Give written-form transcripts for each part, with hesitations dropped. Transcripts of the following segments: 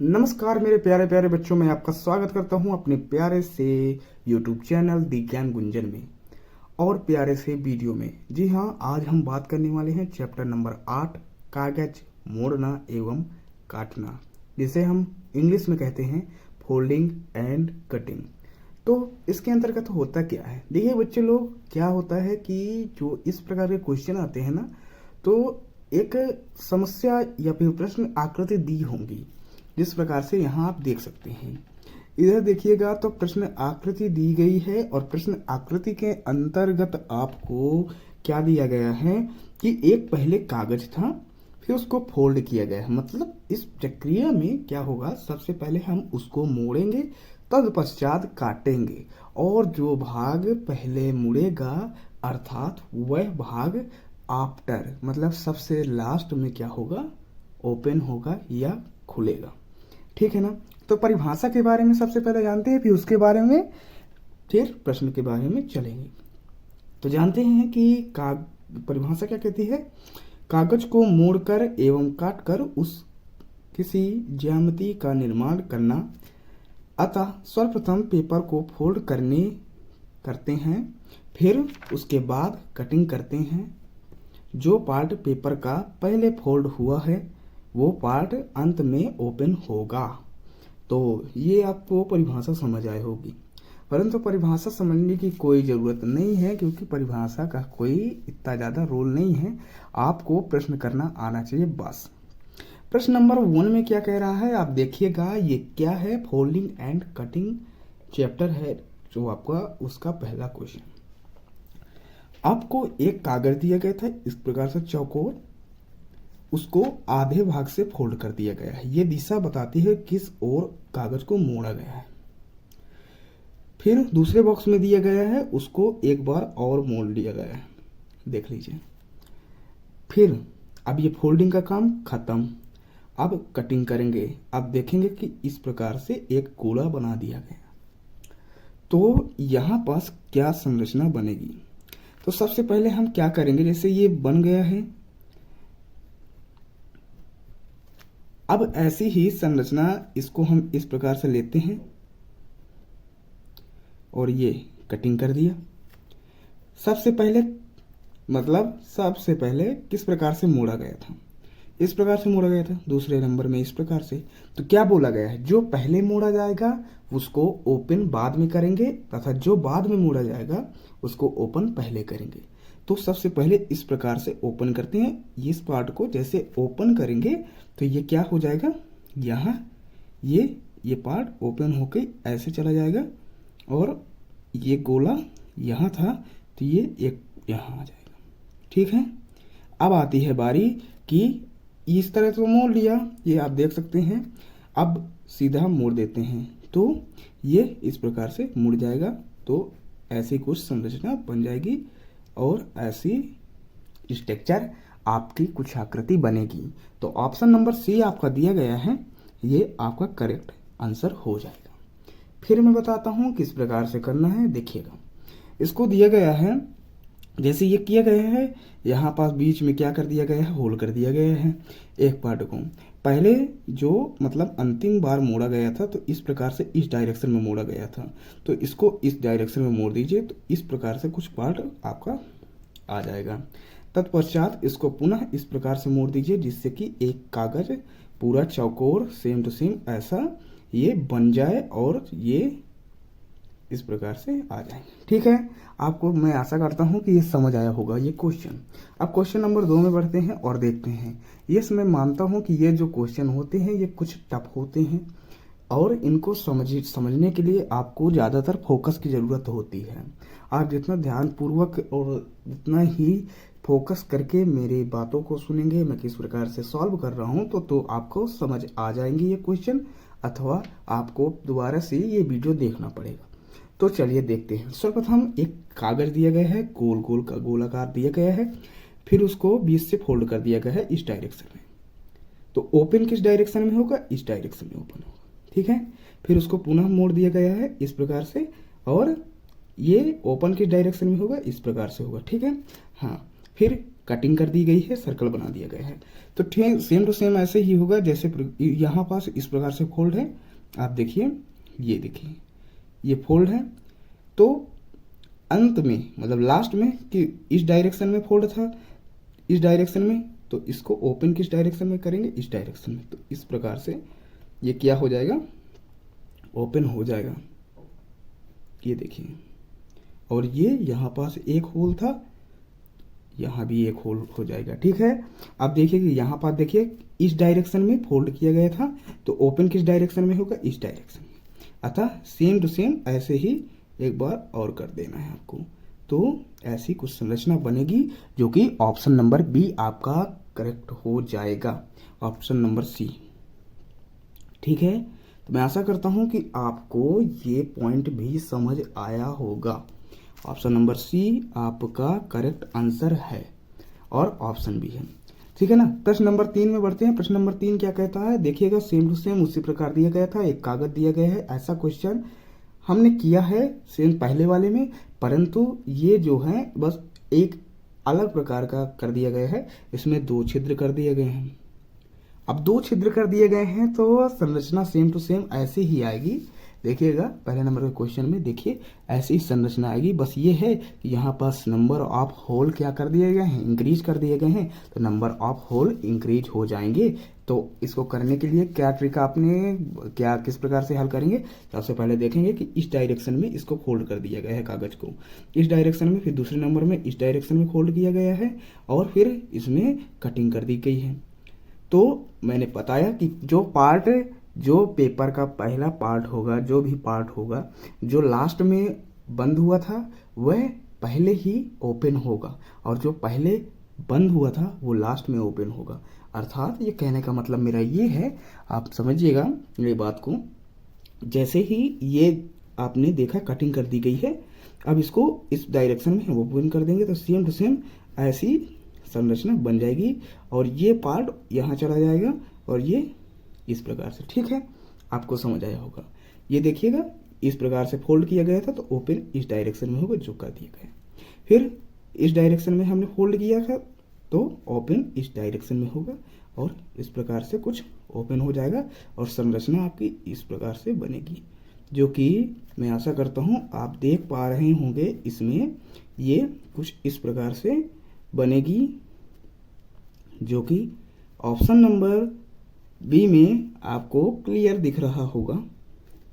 नमस्कार मेरे प्यारे प्यारे बच्चों, मैं आपका स्वागत करता हूं अपने प्यारे से YouTube चैनल दी ज्ञान गुंजन में और प्यारे से वीडियो में। जी हाँ, आज हम बात करने वाले हैं चैप्टर नंबर 8, कागज मोड़ना एवं काटना, जिसे हम इंग्लिश में कहते हैं फोल्डिंग एंड कटिंग। तो इसके अंतर्गत होता क्या है, देखिए बच्चे लोग, क्या होता है कि जो इस प्रकार के क्वेश्चन आते हैं ना, तो एक समस्या या फिर प्रश्न आकृति दी होंगी, जिस प्रकार से यहाँ आप देख सकते हैं। इधर देखिएगा तो प्रश्न आकृति दी गई है और प्रश्न आकृति के अंतर्गत आपको क्या दिया गया है कि एक पहले कागज था, फिर उसको फोल्ड किया गया है। मतलब इस प्रक्रिया में क्या होगा, सबसे पहले हम उसको मोड़ेंगे, तत्पश्चात काटेंगे, और जो भाग पहले मुड़ेगा अर्थात वह भाग आफ्टर मतलब सबसे लास्ट में क्या होगा, ओपन होगा या खुलेगा। ठीक है ना। तो परिभाषा के बारे में सबसे पहले जानते हैं, फिर उसके बारे में फिर प्रश्न के बारे में चलेंगे। तो जानते हैं कि परिभाषा क्या कहती है, कागज को मोड़कर एवं काटकर उस किसी ज्यामिति का निर्माण करना। अतः सर्वप्रथम पेपर को फोल्ड करते हैं, फिर उसके बाद कटिंग करते हैं। जो पार्ट पेपर का पहले फोल्ड हुआ है वो पार्ट अंत में ओपन होगा। तो ये आपको परिभाषा समझ आई होगी, परंतु परिभाषा समझने की कोई ज़रूरत नहीं है, क्योंकि परिभाषा का कोई इतना ज़्यादा रोल नहीं है। आपको प्रश्न करना आना चाहिए बस। प्रश्न नंबर 1 में क्या कह रहा है आप देखिएगा। ये क्या है, फोल्डिंग एंड कटिंग चैप्टर है जो आपका उसका पहला क्वेश्चन। आपको एक कागज दिया गया था इस प्रकार से चौकोर, उसको आधे भाग से फोल्ड कर दिया गया है। ये दिशा बताती है किस ओर कागज को मोड़ा गया है। फिर दूसरे बॉक्स में दिया गया है, उसको एक बार और मोड़ दिया गया है, देख लीजिए। फिर अब ये फोल्डिंग का काम खत्म, अब कटिंग करेंगे। अब देखेंगे कि इस प्रकार से एक गोला बना दिया गया। तो यहाँ पास क्या संरचना बनेगी, तो सबसे पहले हम क्या करेंगे, जैसे ये बन गया है, अब ऐसी ही संरचना इसको हम इस प्रकार से लेते हैं और ये कटिंग कर दिया। सबसे पहले किस प्रकार से मोड़ा गया था, इस प्रकार से मोड़ा गया था, दूसरे नंबर में इस प्रकार से। तो क्या बोला गया है, जो पहले मोड़ा जाएगा उसको ओपन बाद में करेंगे, तथा जो बाद में मोड़ा जाएगा उसको ओपन पहले करेंगे। तो सबसे पहले इस प्रकार से ओपन करते हैं इस पार्ट को। जैसे ओपन करेंगे तो ये क्या हो जाएगा, यहाँ ये पार्ट ओपन होके ऐसे चला जाएगा, और ये गोला यहाँ था तो ये एक यहाँ आ जाएगा। ठीक है। अब आती है बारी कि इस तरह से मोड़ लिया, ये आप देख सकते हैं। अब सीधा मोड़ देते हैं तो ये इस प्रकार से मुड़ जाएगा। तो ऐसी कुछ संरचना बन जाएगी और ऐसी स्ट्रक्चर आपकी कुछ आकृति बनेगी। तो ऑप्शन नंबर सी आपका दिया गया है, ये आपका करेक्ट आंसर हो जाएगा। फिर मैं बताता हूँ किस प्रकार से करना है। देखिएगा, इसको दिया गया है, जैसे ये किया गया है, यहाँ पास बीच में क्या कर दिया गया है, होल कर दिया गया है एक पार्ट को। पहले जो मतलब अंतिम बार मोड़ा गया था तो इस प्रकार से इस डायरेक्शन में मोड़ा गया था, तो इसको इस डायरेक्शन में मोड़ दीजिए, तो इस प्रकार से कुछ पार्ट आपका आ जाएगा। तत्पश्चात इसको पुनः इस प्रकार से मोड़ दीजिए, जिससे कि एक कागज पूरा चौकोर सेम टू सेम ऐसा ये बन जाए और ये इस प्रकार से आ जाए। ठीक है, आपको मैं आशा करता हूँ कि ये समझ आया होगा ये क्वेश्चन। अब क्वेश्चन नंबर 2 में बढ़ते हैं और देखते हैं। यस, मैं मानता हूँ कि ये जो क्वेश्चन होते हैं ये कुछ टफ होते हैं, और इनको समझने के लिए आपको ज़्यादातर फोकस की ज़रूरत होती है। आप जितना ध्यानपूर्वक और जितना ही फोकस करके मेरी बातों को सुनेंगे, मैं किस प्रकार से सॉल्व कर रहा हूँ, तो आपको समझ आ जाएंगे ये क्वेश्चन, अथवा आपको दोबारा से ये वीडियो देखना पड़ेगा। तो चलिए देखते हैं। सर्वप्रथम एक कागज दिया गया है, गोल गोल का गोलाकार दिया गया है, फिर उसको बीच से फोल्ड कर दिया गया है इस डायरेक्शन में। तो ओपन किस डायरेक्शन में होगा, इस डायरेक्शन में ओपन होगा। ठीक है। फिर उसको पुनः मोड़ दिया गया है इस प्रकार से, और ये ओपन किस डायरेक्शन में होगा, इस प्रकार से होगा। ठीक है। हाँ, फिर कटिंग कर दी गई है, सर्कल बना दिया गया है। तो सेम टू सेम ऐसे ही होगा जैसे यहाँ पास इस प्रकार से फोल्ड है, आप देखिए, ये देखिए ये फोल्ड है, तो अंत में मतलब लास्ट में कि इस डायरेक्शन में फोल्ड था, इस डायरेक्शन में, तो इसको ओपन किस डायरेक्शन में करेंगे, इस डायरेक्शन में। तो इस प्रकार से ये क्या हो जाएगा, ओपन हो जाएगा, ये देखिए। और ये यहाँ पास एक होल था, यहाँ भी एक होल हो जाएगा, ठीक है। अब देखिए कि यहाँ पास देखिए इस डायरेक्शन में फोल्ड किया गया था, तो ओपन किस डायरेक्शन में होगा, इस डायरेक्शन में। अतः सेम टू सेम ऐसे ही एक बार और कर देना है आपको। तो ऐसी कुछ संरचना बनेगी जो कि ऑप्शन नंबर बी आपका करेक्ट हो जाएगा, ऑप्शन नंबर सी, ठीक है। तो मैं आशा करता हूं कि आपको ये पॉइंट भी समझ आया होगा। ऑप्शन नंबर सी आपका करेक्ट आंसर है और ऑप्शन भी है, ठीक है ना। प्रश्न नंबर 3 में बढ़ते हैं। प्रश्न नंबर 3 क्या कहता है, देखिएगा सेम टू सेम उसी प्रकार दिया गया था, एक कागज दिया गया है, ऐसा क्वेश्चन हमने किया है सेम पहले वाले में, परंतु ये जो है बस एक अलग प्रकार का कर दिया गया है, इसमें 2 छिद्र कर दिए गए हैं। अब 2 छिद्र कर दिए गए हैं तो संरचना सेम टू सेम ऐसे ही आएगी। देखिएगा पहले नंबर के क्वेश्चन में देखिए ऐसी ही संरचना आएगी, बस ये है कि यहाँ पास नंबर ऑफ होल क्या कर दिए गए हैं, इंक्रीज कर दिए गए हैं, तो नंबर ऑफ होल इंक्रीज हो जाएंगे। तो इसको करने के लिए क्या ट्रिक आपने क्या किस प्रकार से हल करेंगे, सबसे पहले देखेंगे कि इस डायरेक्शन में इसको फोल्ड कर दिया गया है कागज को, इस डायरेक्शन में, फिर दूसरे नंबर में इस डायरेक्शन में फोल्ड किया गया है, और फिर इसमें कटिंग कर दी गई है। तो मैंने बताया कि जो पेपर का पहला पार्ट होगा, जो भी पार्ट होगा, जो लास्ट में बंद हुआ था वह पहले ही ओपन होगा, और जो पहले बंद हुआ था वो लास्ट में ओपन होगा। अर्थात ये कहने का मतलब मेरा ये है, आप समझिएगा मेरी बात को। जैसे ही ये आपने देखा कटिंग कर दी गई है, अब इसको इस डायरेक्शन में हम ओपन कर देंगे, तो सेम टू सेम ऐसी संरचना बन जाएगी, और ये पार्ट यहाँ चला जाएगा और ये इस प्रकार से, ठीक है। आपको समझ आया होगा। ये देखिएगा इस प्रकार से फोल्ड किया गया था, तो ओपन इस डायरेक्शन में होगा जो कर दिया गया। फिर इस डायरेक्शन में हमने फोल्ड किया था, तो ओपन इस डायरेक्शन में होगा, और इस प्रकार से कुछ ओपन हो जाएगा, और संरचना आपकी इस प्रकार से बनेगी, जो कि मैं आशा करता हूँ आप देख पा रहे होंगे। इसमें ये कुछ इस प्रकार से बनेगी, जो कि ऑप्शन नंबर बी में आपको क्लियर दिख रहा होगा।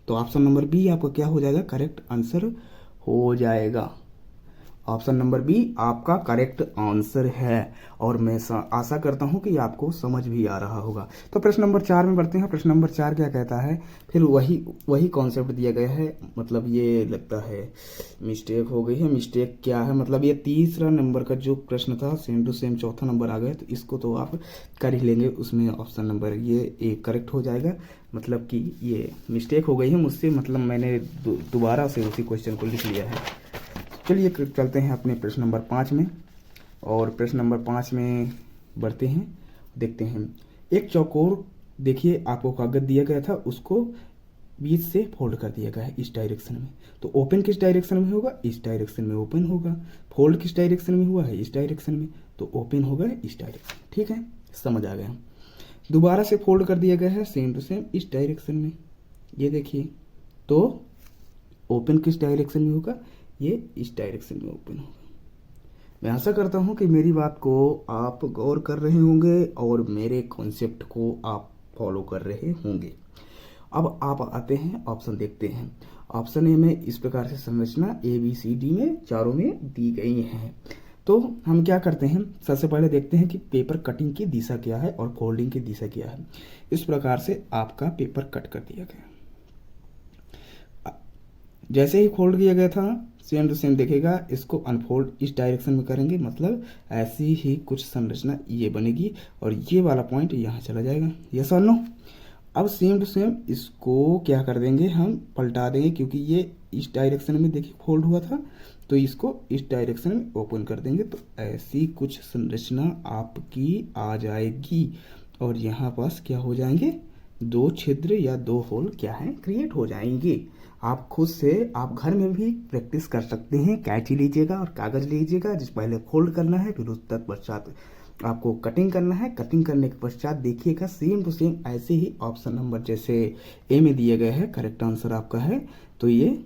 तो ऑप्शन नंबर बी आपका क्या हो जाएगा, करेक्ट आंसर हो जाएगा। ऑप्शन नंबर बी आपका करेक्ट आंसर है, और मैं आशा करता हूं कि आपको समझ भी आ रहा होगा। तो प्रश्न नंबर 4 में बढ़ते हैं। प्रश्न नंबर 4 क्या कहता है, फिर वही कॉन्सेप्ट दिया गया है। मतलब ये लगता है मिस्टेक हो गई है। मिस्टेक क्या है, मतलब ये तीसरा नंबर का जो प्रश्न था सेम टू सेम चौथा नंबर आ गया, तो इसको तो आप कर ही लेंगे। उसमें ऑप्शन नंबर ये एक करेक्ट हो जाएगा। मतलब कि ये मिस्टेक हो गई है मुझसे, मतलब मैंने दोबारा से उसी क्वेश्चन को लिख लिया है। चलिए चलते हैं अपने प्रश्न नंबर 5 में, और प्रश्न नंबर 5 में बढ़ते हैं। देखते हैं, एक चौकोर देखिए आपको कागज दिया गया था, उसको बीच से फोल्ड कर दिया गया है इस डायरेक्शन में। तो ओपन किस डायरेक्शन में होगा, इस डायरेक्शन में ओपन होगा। फोल्ड किस डायरेक्शन में हुआ है, इस डायरेक्शन में, तो ओपन होगा इस डायरेक्शन, ठीक है, समझ आ गया। दोबारा से फोल्ड कर दिया गया है सेम टू सेम इस डायरेक्शन में, ये देखिए, तो ओपन किस डायरेक्शन में होगा, ये इस डायरेक्शन में ओपन होगा। मैं आशा करता हूं कि मेरी बात को आप गौर कर रहे होंगे और मेरे कॉन्सेप्ट को आप फॉलो कर रहे होंगे। अब आप आते हैं ऑप्शन देखते हैं। ऑप्शन ए में इस प्रकार से संरचना ए बी सी डी में चारों में दी गई है। तो हम क्या करते हैं, सबसे पहले देखते हैं कि पेपर कटिंग की दिशा क्या है और फोल्डिंग की दिशा क्या है। इस प्रकार से आपका पेपर कट कर दिया गया। जैसे ही फोल्ड किया गया था सेम टू सेम देखेगा, इसको अनफोल्ड इस डायरेक्शन में करेंगे, मतलब ऐसी ही कुछ संरचना ये बनेगी, और ये वाला पॉइंट यहाँ चला जाएगा। यस और नो। अब सेम टू सेम इसको क्या कर देंगे, हम पलटा देंगे, क्योंकि ये इस डायरेक्शन में देखिए फोल्ड हुआ था, तो इसको इस डायरेक्शन में ओपन कर देंगे। तो ऐसी कुछ संरचना आपकी आ जाएगी, और यहाँ पास क्या हो जाएंगे, दो छिद्र या दो होल क्या है, क्रिएट हो जाएंगे। आप खुद से आप घर में भी प्रैक्टिस कर सकते हैं। कैंची लीजिएगा और कागज लीजिएगा, जिस पहले फोल्ड करना है, फिर उस तत्पश्चात आपको कटिंग करना है। कटिंग करने के पश्चात देखिएगा सेम टू सेम ऐसे ही ऑप्शन नंबर जैसे ए में दिए गए हैं, करेक्ट आंसर आपका है, तो ये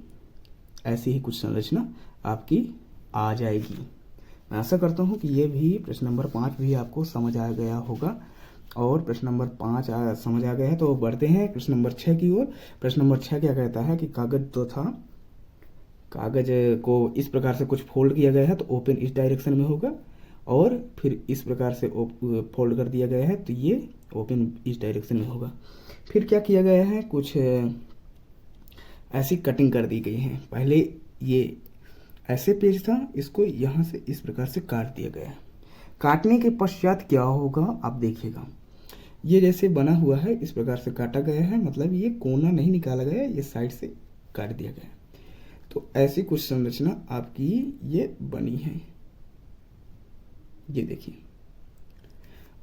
ऐसी ही कुछ संरचना आपकी आ जाएगी। मैं आशा करता हूँ कि ये भी प्रश्न नंबर 5 भी आपको समझ आ गया होगा। और प्रश्न नंबर 5 समझ आ गया है तो बढ़ते हैं प्रश्न नंबर 6 की ओर। प्रश्न नंबर 6 क्या कहता है कि कागज तो था, कागज को इस प्रकार से कुछ फोल्ड किया गया है तो ओपन इस डायरेक्शन में होगा, और फिर इस प्रकार से फोल्ड कर दिया गया है तो ये ओपन इस डायरेक्शन में होगा। फिर क्या किया गया है, कुछ ऐसी कटिंग कर दी गई है। पहले ये ऐसे पेज था, इसको यहाँ से इस प्रकार से काट दिया गया है। काटने के पश्चात क्या होगा आप देखिएगा, ये जैसे बना हुआ है इस प्रकार से काटा गया है, मतलब ये कोना नहीं निकाला गया, ये साइड से काट दिया गया। तो ऐसी कुछ संरचना आपकी ये बनी है, ये देखिए।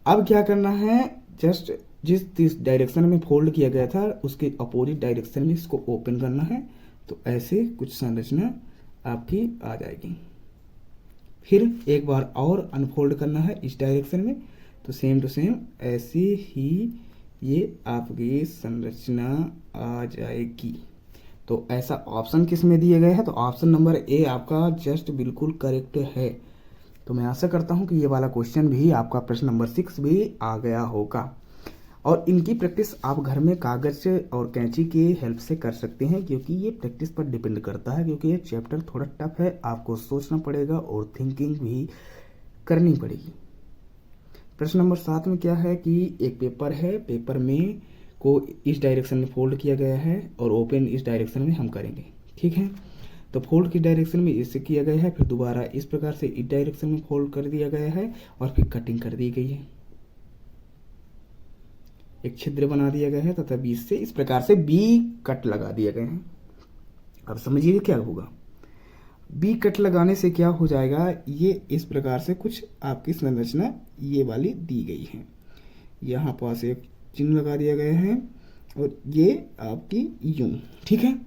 अब क्या करना है, जस्ट जिस डायरेक्शन में फोल्ड किया गया था उसके अपोजिट डायरेक्शन में इसको ओपन करना है, तो ऐसे कुछ संरचना आपकी आ जाएगी। फिर एक बार और अनफोल्ड करना है इस डायरेक्शन में, तो सेम टू सेम ऐसे ही ये आपकी संरचना आ जाएगी। तो ऐसा ऑप्शन किस में दिए गए हैं, तो ऑप्शन नंबर ए आपका जस्ट बिल्कुल करेक्ट है। तो मैं आशा करता हूँ कि ये वाला क्वेश्चन भी आपका प्रश्न नंबर 6 भी आ गया होगा। और इनकी प्रैक्टिस आप घर में कागज और कैंची की हेल्प से कर सकते हैं, क्योंकि ये प्रैक्टिस पर डिपेंड करता है, क्योंकि ये चैप्टर थोड़ा टफ है, आपको सोचना पड़ेगा और थिंकिंग भी करनी पड़ेगी। प्रश्न नंबर 7 में क्या है कि एक पेपर है, पेपर में को इस डायरेक्शन में फोल्ड किया गया है और ओपन इस डायरेक्शन में हम करेंगे, ठीक है। तो फोल्ड की डायरेक्शन में इससे किया गया है, फिर दोबारा इस प्रकार से इस डायरेक्शन में फोल्ड कर दिया गया है और फिर कटिंग कर दी गई है। एक छिद्र बना दिया गया है तथा बीच से इस प्रकार से बी कट लगा दिए गए हैं। अब समझिए क्या होगा, बी कट लगाने से क्या हो जाएगा, ये इस प्रकार से कुछ आपकी संरचना ये वाली दी गई है। यहाँ पास एक चिन्ह लगा दिया गया है और ये आपकी यूं, ठीक है।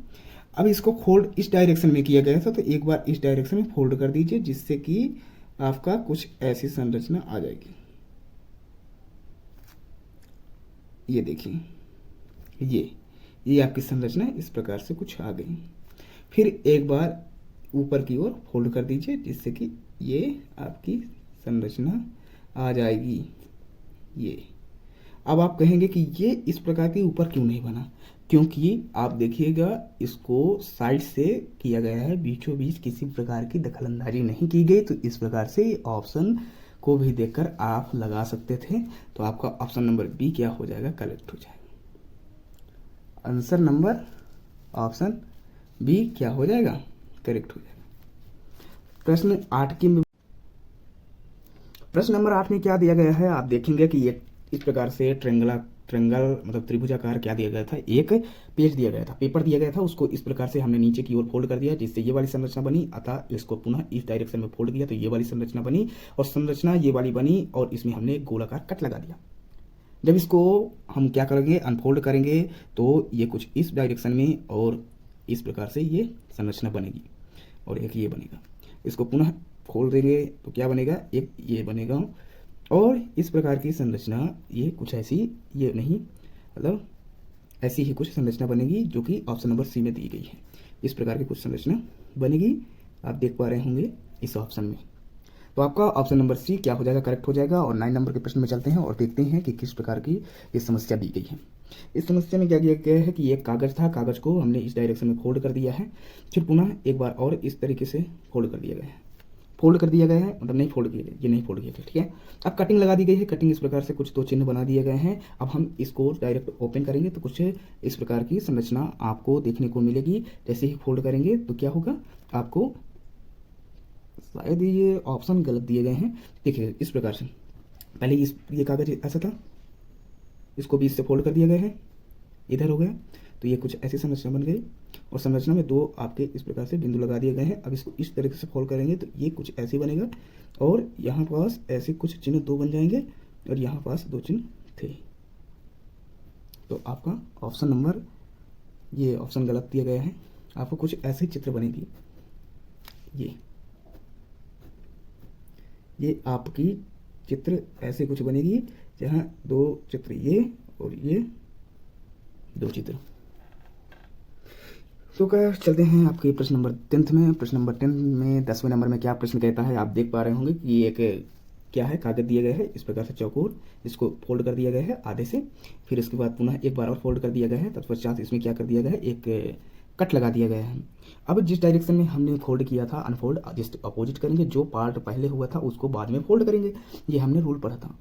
अब इसको फोल्ड इस डायरेक्शन में किया गया था, तो एक बार इस डायरेक्शन में फोल्ड कर दीजिए, जिससे कि आपका कुछ ऐसी संरचना आ जाएगी। ये देखिए, ये आपकी संरचना इस प्रकार से कुछ आ गई। फिर एक बार ऊपर की ओर फोल्ड कर दीजिए, जिससे कि ये आपकी संरचना आ जाएगी। ये अब आप कहेंगे कि ये इस प्रकार के ऊपर क्यों नहीं बना, क्योंकि आप देखिएगा इसको साइड से किया गया है, बीचों बीच किसी प्रकार की दखलंदाजी नहीं की गई। तो इस प्रकार से ऑप्शन को भी देखकर आप लगा सकते थे। तो आपका ऑप्शन नंबर बी क्या हो जाएगा, करेक्ट हो जाएगा। आंसर नंबर ऑप्शन बी क्या हो जाएगा, करेक्ट हो जाएगा। प्रश्न नंबर 8 में क्या दिया गया है, आप देखेंगे कि ये इस प्रकार से ट्रेंगल मतलब त्रिभुजाकार क्या दिया गया था, एक पेज दिया गया था, पेपर दिया गया था, उसको इस प्रकार से हमने नीचे की ओर फोल्ड कर दिया, जिससे ये वाली संरचना बनी। अतः इसको पुनः इस डायरेक्शन में फोल्ड किया तो ये वाली संरचना बनी, और संरचना ये वाली बनी, और इसमें हमने गोलाकार कट लगा दिया। जब इसको हम क्या करेंगे, अनफोल्ड करेंगे, तो ये कुछ इस डायरेक्शन में और इस प्रकार से ये संरचना बनेगी, और एक ये बनेगा। इसको पुनः खोल देंगे तो क्या बनेगा, एक ये बनेगा, और इस प्रकार की संरचना ये कुछ ऐसी, ये नहीं मतलब ऐसी ही कुछ संरचना बनेगी, जो कि ऑप्शन नंबर सी में दी गई है। इस प्रकार की कुछ संरचना बनेगी, आप देख पा रहे होंगे इस ऑप्शन में। तो आपका ऑप्शन नंबर सी क्या हो जाएगा, करेक्ट हो जाएगा। और 9 नंबर के प्रश्न में चलते हैं और देखते हैं कि किस प्रकार की ये समस्या दी गई है। इस समस्या में क्या किया गया है कि एक कागज था, कागज को हमने इस डायरेक्शन में फोल्ड कर दिया है, फिर पुनः एक बार और इस तरीके से फोल्ड कर दिया गया है, फोल्ड कर दिया गया है, मतलब नहीं फोल्ड किया गया, ये नहीं फोल्ड किया गया, ठीक है। अब कटिंग लगा दी गई है, कटिंग इस प्रकार से कुछ दो चिन्ह बना दिए गए हैं। अब हम इसको डायरेक्ट ओपन करेंगे तो कुछ इस प्रकार की संरचना आपको देखने को मिलेगी। जैसे ही फोल्ड करेंगे तो क्या होगा, आपको शायद ये ऑप्शन गलत दिए गए हैं, देखिए इस प्रकार से। पहले ये कागज ऐसा था, इसको बीच से फोल्ड कर दिया गया है, इधर हो गया, तो ये कुछ ऐसी संरचना बन गई, और संरचना में दो आपके इस प्रकार से बिंदु लगा दिए गए हैं। अब इसको इस तरीके से फोल्ड करेंगे तो ये कुछ ऐसे बनेगा, और यहाँ पास ऐसे कुछ चिन्ह दो बन जाएंगे, और यहाँ पास दो चिन्ह थे, तो आपका ऑप्शन नंबर, ये ऑप्शन गलत दिया गया है। आपको कुछ ऐसे चित्र बनेगी, ये आपकी चित्र ऐसे कुछ बनेगी, जहाँ दो चित्र ये और ये दो चित्र। तो क्या चलते हैं आपके प्रश्न नंबर 10 में। प्रश्न नंबर 10 में 10वें नंबर में क्या प्रश्न कहता है, आप देख पा रहे होंगे कि एक क्या है, कागज दिया गया है इस प्रकार से चौकोर, इसको फोल्ड कर दिया गया है आधे से, फिर इसके बाद पुनः एक बार और फोल्ड कर दिया गया है, तत्पश्चात इसमें क्या कर दिया गया है, एक कट लगा दिया गया है। अब जिस डायरेक्शन में हमने फोल्ड किया था अनफोल्ड, जिस अपोजिट करेंगे, जो पार्ट पहले हुआ था उसको बाद में फोल्ड करेंगे, ये हमने रूल पढ़ा था।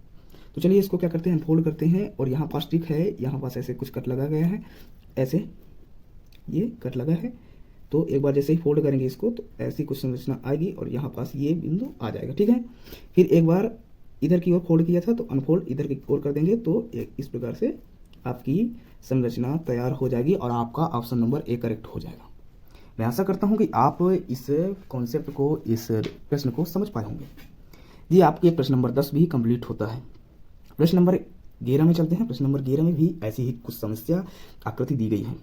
तो चलिए इसको क्या करते हैं, अनफोल्ड करते हैं, और यहाँ पास टिक है, यहाँ पास ऐसे कुछ कट लगा गया है, ऐसे ये कट लगा है। तो एक बार जैसे ही फोल्ड करेंगे इसको तो ऐसी कुछ संरचना आएगी और यहाँ पास ये बिंदु आ जाएगा, ठीक है। फिर एक बार इधर की ओर फोल्ड किया था तो अनफोल्ड इधर की ओर कर देंगे, तो इस प्रकार से आपकी संरचना तैयार हो जाएगी और आपका ऑप्शन नंबर ए करेक्ट हो जाएगा। मैं आशा करता हूँ कि आप इस कॉन्सेप्ट को, इस प्रश्न को समझ पाए होंगे। जी, आपके प्रश्न नंबर 10 भी कंप्लीट होता है। प्रश्न नंबर 11 में चलते हैं। प्रश्न नंबर 11 में भी ऐसी ही कुछ समस्या आकृति दी गई है।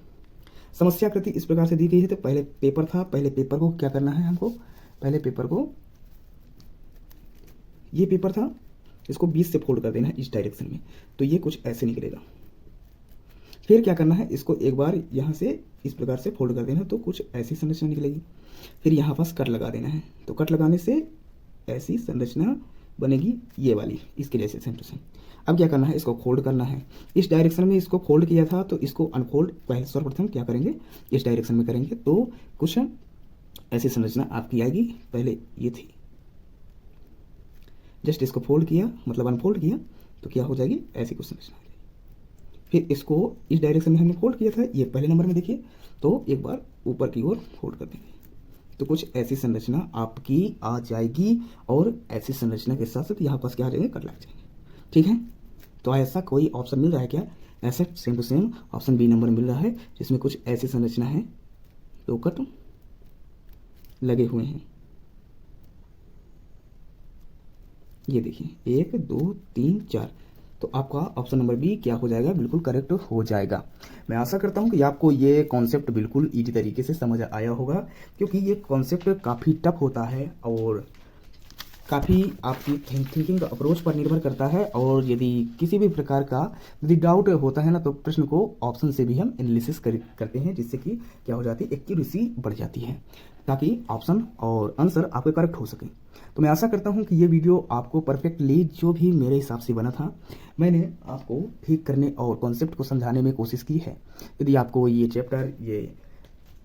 समस्या आकृति इस प्रकार से दी गई है। तो पहले पेपर था, पहले पेपर को क्या करना है हमको, पहले पेपर को, ये पेपर था, इसको 20 से फोल्ड कर देना है इस डायरेक्शन में, तो ये कुछ ऐसे निकलेगा। फिर क्या करना है, इसको एक बार यहाँ से इस प्रकार से फोल्ड कर देना है, तो कुछ ऐसी संरचना निकलेगी। फिर यहाँ पास कट लगा देना है, तो कट लगाने से ऐसी संरचना बनेगी, ये वाली, इसके जैसे सेम टू सेम। अब क्या करना है, इसको फोल्ड करना है। इस डायरेक्शन में इसको फोल्ड किया था तो इसको अनफोल्ड पहले सर्वप्रथम क्या करेंगे, इस डायरेक्शन में करेंगे, तो कुछ ऐसी संरचना आपकी आएगी। पहले ये थी, जस्ट इसको फोल्ड किया, मतलब अनफोल्ड किया, तो क्या हो जाएगी, ऐसी कुछ संरचना आ जाएगी। फिर इसको इस डायरेक्शन में हमने फोल्ड किया था, ये पहले नंबर में देखिए, तो एक बार ऊपर की ओर फोल्ड कर देंगे, तो कुछ ऐसी संरचना आपकी आ जाएगी। और ऐसी संरचना के साथ साथ यहाँ पास क्या आ जाएंगे, कट लग जाएंगे, ठीक है। तो ऐसा कोई ऑप्शन मिल रहा है क्या, ऐसा same to same option B number मिल रहा है, जिसमें कुछ ऐसी संरचना है, दो कट लगे हुए हैं। ये देखिए 1 2 3 4, तो आपका ऑप्शन नंबर बी क्या हो जाएगा, बिल्कुल करेक्ट हो जाएगा। मैं आशा करता हूं कि आपको ये कॉन्सेप्ट बिल्कुल इजी तरीके से समझ आया होगा, क्योंकि ये कॉन्सेप्ट काफ़ी टफ होता है और काफ़ी आपकी थिंकिंग अप्रोच पर निर्भर करता है। और यदि किसी भी प्रकार का यदि डाउट होता है ना, तो प्रश्न को ऑप्शन से भी हम एनालिसिस करते हैं, जिससे कि क्या हो जाती है, एक्यूरेसी बढ़ जाती है, ताकि ऑप्शन और आंसर आपके करेक्ट हो सके। तो मैं आशा करता हूं कि ये वीडियो आपको परफेक्टली, जो भी मेरे हिसाब से बना था, मैंने आपको ठीक करने और कॉन्सेप्ट को समझाने में कोशिश की है। यदि आपको ये चैप्टर, ये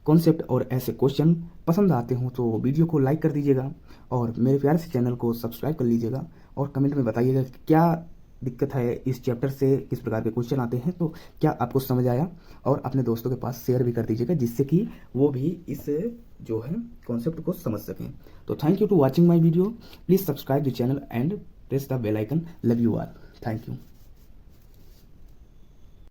कॉन्सेप्ट और ऐसे क्वेश्चन पसंद आते हों तो वीडियो को लाइक कर दीजिएगा और मेरे प्यारे से चैनल को सब्सक्राइब कर लीजिएगा, और कमेंट में बताइएगा कि क्या दिक्कत है इस चैप्टर से, किस प्रकार के क्वेश्चन आते हैं, तो क्या आपको समझ आया, और अपने दोस्तों के पास शेयर भी कर दीजिएगा, जिससे कि वो भी इस जो है कॉन्सेप्ट को समझ सकें। तो thank you to watching my video, please subscribe the channel and press the bell icon. Love you all, thank you.